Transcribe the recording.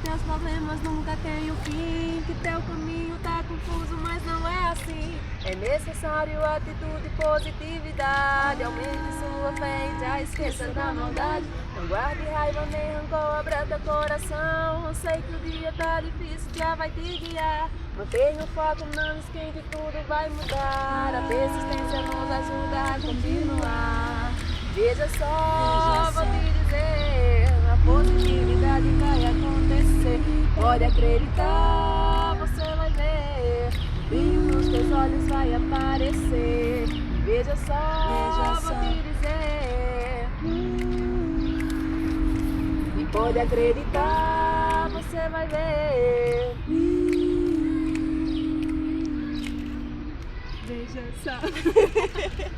teus problemas nunca têm o fim, que teu caminho tá confuso, mas não é assim. É necessário atitude e positividade, aumente sua fé e já esqueça da maldade. Não guarde raiva nem rancor, abra teu coração. Eu sei que o dia tá difícil, já vai te guiar. Mantenha o foco, não esquente, tudo vai mudar. A persistência nos ajuda a continuar. Veja só, vou te dizer, a positividade vai acontecer. Pode acreditar, você vai ver, o brilho nos teus olhos vai aparecer. Veja só, vou te dizer, e pode acreditar, você vai ver. Veja só.